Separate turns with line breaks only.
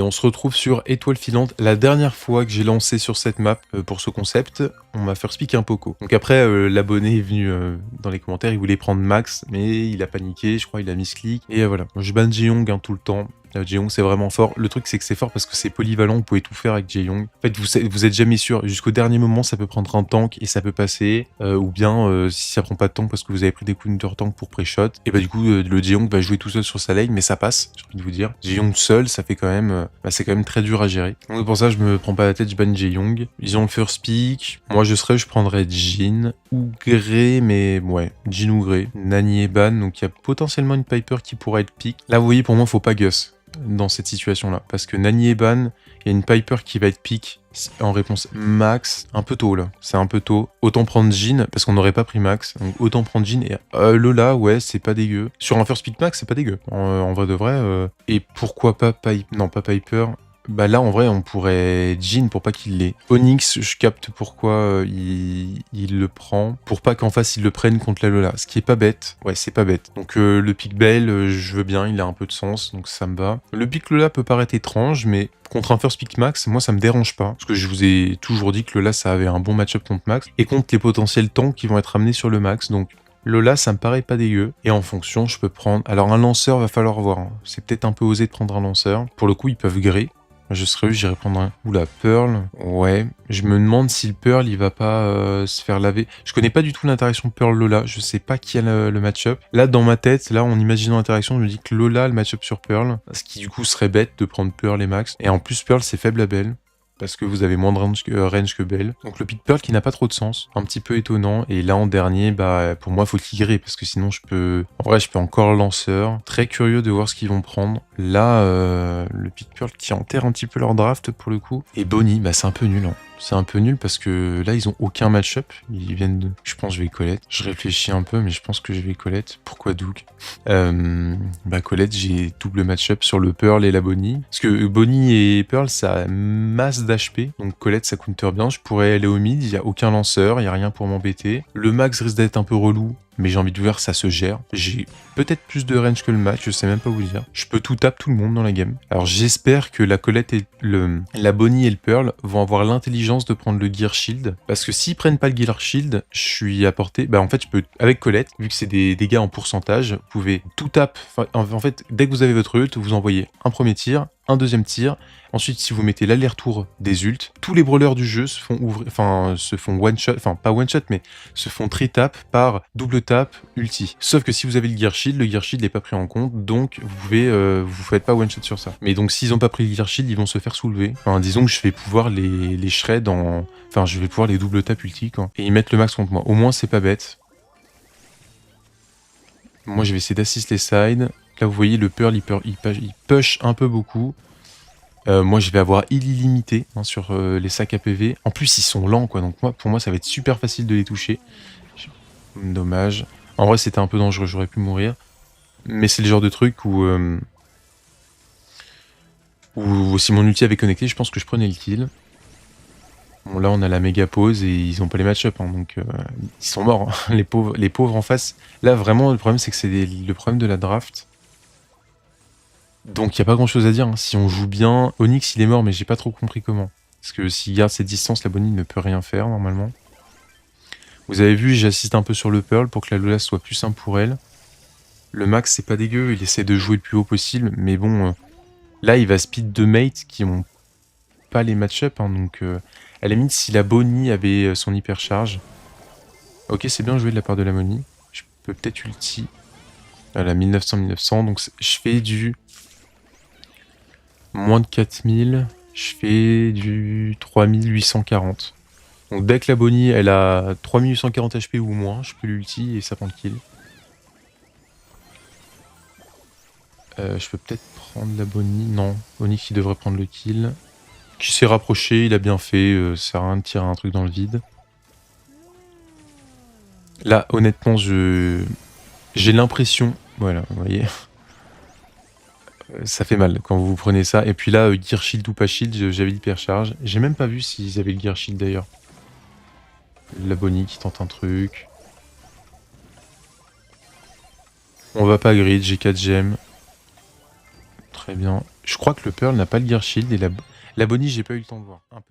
Et on se retrouve sur Étoile Filante. La dernière fois que j'ai lancé sur cette map pour ce concept, on m'a first pick un Poco. Donc après, l'abonné est venu dans les commentaires, il voulait prendre Max, mais il a paniqué, je crois, il a misclick. Et voilà, je ban Jaeyong tout le temps. Jaeyong c'est vraiment fort. Le truc c'est que c'est fort parce que c'est polyvalent, vous pouvez tout faire avec Jaeyong. En fait vous êtes jamais sûr, jusqu'au dernier moment ça peut prendre un tank et ça peut passer. Ou bien si ça prend pas de tank parce que vous avez pris des counter tank pour pré-shot. Et bah du coup le Jaeyong va jouer tout seul sur sa lane mais ça passe, j'ai envie de vous dire. Jaeyong seul ça fait quand même, c'est quand même très dur à gérer. Donc pour ça je me prends pas la tête, je ban Jaeyong. Ils ont le first pick, moi je prendrais Jhin ou Grey, mais ouais, Jhin ou Grey. Nani est ban, donc il y a potentiellement une Piper qui pourrait être pick. Là vous voyez pour moi faut pas Gus dans cette situation-là. Parce que Nani est ban, il y a une Piper qui va être pick en réponse Max. Un peu tôt, là. C'est un peu tôt. Autant prendre Jhin, parce qu'on n'aurait pas pris Max. Donc autant prendre Jhin. Et Lola, ouais, c'est pas dégueu. Sur un first pick Max, c'est pas dégueu. En vrai de vrai. Et pourquoi pas Piper? Non, pas Piper. Bah là, en vrai, on pourrait Jhin pour pas qu'il l'ait. Onyx, je capte pourquoi il le prend. Pour pas qu'en face, il le prenne contre la Lola. Ce qui est pas bête. Ouais, c'est pas bête. Donc le pick Bell, je veux bien, il a un peu de sens, donc ça me va. Le pick Lola peut paraître étrange, mais contre un first pick Max, moi, ça me dérange pas. Parce que je vous ai toujours dit que Lola, ça avait un bon match-up contre Max. Et contre les potentiels tanks qui vont être amenés sur le Max, donc... Lola, ça me paraît pas dégueu. Et en fonction, je peux prendre... Alors, un lanceur, va falloir voir. Hein. C'est peut-être un peu osé de prendre un lanceur. Pour le coup, ils peuvent gré. Je serais eu, j'irais prendre un... Oula, Pearl. Ouais. Je me demande si le Pearl, il va pas se faire laver. Je connais pas du tout l'interaction Pearl-Lola. Je sais pas qui a le match-up. Là, dans ma tête, là, en imaginant l'interaction, je me dis que Lola, le match-up sur Pearl. Ce qui, du coup, serait bête de prendre Pearl et Max. Et en plus, Pearl, c'est faible à Bell. Parce que vous avez moins de range que Bell. Donc le pick Pearl qui n'a pas trop de sens. Un petit peu étonnant. Et là en dernier, bah pour moi faut tigrer parce que sinon je peux... En vrai je peux encore lanceur. Très curieux de voir ce qu'ils vont prendre. Là, le pick Pearl qui enterre un petit peu leur draft pour le coup. Et Bonnie, bah c'est un peu nul. Hein. C'est un peu nul parce que là ils ont aucun match-up. Ils viennent de... Je pense que je vais Colette. Je réfléchis un peu mais je pense que je vais Colette. Pourquoi Doug? Bah Colette j'ai double match-up sur le Pearl et la Bonnie. Parce que Bonnie et Pearl ça a masse d'HP. Donc Colette ça counter bien. Je pourrais aller au mid. Il n'y a aucun lanceur. Il n'y a rien pour m'embêter. Le max risque d'être un peu relou. Mais j'ai envie de vous dire, ça se gère. J'ai peut-être plus de range que le match, je sais même pas vous dire. Je peux tout taper tout le monde dans la game. Alors j'espère que la Colette et la Bonnie et le Pearl vont avoir l'intelligence de prendre le Gear Shield. Parce que s'ils prennent pas le Gear Shield, je suis à portée. Bah en fait, je peux, avec Colette, vu que c'est des dégâts en pourcentage, vous pouvez tout taper. En fait, dès que vous avez votre ult, vous envoyez un premier tir, un deuxième tir. Ensuite, si vous mettez l'aller-retour des ults, tous les brawlers du jeu se font one-shot, enfin pas one-shot, mais se font tri-tap par double tap ulti. Sauf que si vous avez le Gear Shield n'est pas pris en compte, donc vous pouvez, vous faites pas one-shot sur ça. Mais donc s'ils ont pas pris le Gear Shield, ils vont se faire soulever. Enfin, disons que je vais pouvoir les shred en... Enfin, je vais pouvoir les double tap ulti, quoi. Et ils mettent le max contre moi. Au moins, c'est pas bête. Moi, je vais essayer d'assist les sides. Là, vous voyez, le Pearl, il push un peu beaucoup. Moi, je vais avoir illimité hein, sur les sacs APV. En plus, ils sont lents, quoi. Donc, pour moi, ça va être super facile de les toucher. Dommage. En vrai, c'était un peu dangereux. J'aurais pu mourir. Mais c'est le genre de truc où si mon ulti avait connecté, je pense que je prenais le kill. Bon, là, on a la méga pause et ils ont pas les match-up. Hein, donc, ils sont morts. Hein. Les pauvres en face. Là, vraiment, le problème, c'est que c'est le problème de la draft. Donc il n'y a pas grand chose à dire, hein. Si on joue bien, Onyx il est mort mais j'ai pas trop compris comment. Parce que s'il garde cette distance, la Bonnie ne peut rien faire normalement. Vous avez vu, j'assiste un peu sur le Pearl pour que la Lola soit plus simple pour elle. Le Max c'est pas dégueu, il essaie de jouer le plus haut possible, mais bon, là il va speed deux mates qui ont pas les match-up, hein, donc à la limite si la Bonnie avait son hypercharge. Ok c'est bien joué de la part de la Bonnie, je peux peut-être ulti. Voilà 1900-1900, donc je fais du... Moins de 4000, je fais du 3840. Donc dès que la Bonnie elle a 3840 HP ou moins, je peux l'ulti et ça prend le kill. Je peux peut-être prendre la Bonnie. Non, Bonnie qui devrait prendre le kill. Qui s'est rapproché, il a bien fait, ça sert à rien de tirer un truc dans le vide. Là honnêtement j'ai l'impression, voilà vous voyez. Ça fait mal quand vous prenez ça. Et puis là, Gear Shield ou pas Shield, j'avais l'hypercharge. J'ai même pas vu s'ils avaient le Gear Shield d'ailleurs. La Bonnie qui tente un truc. On va pas grid, j'ai 4 gemmes. Très bien. Je crois que le Pearl n'a pas le Gear Shield et la Bonnie, j'ai pas eu le temps de voir. Un peu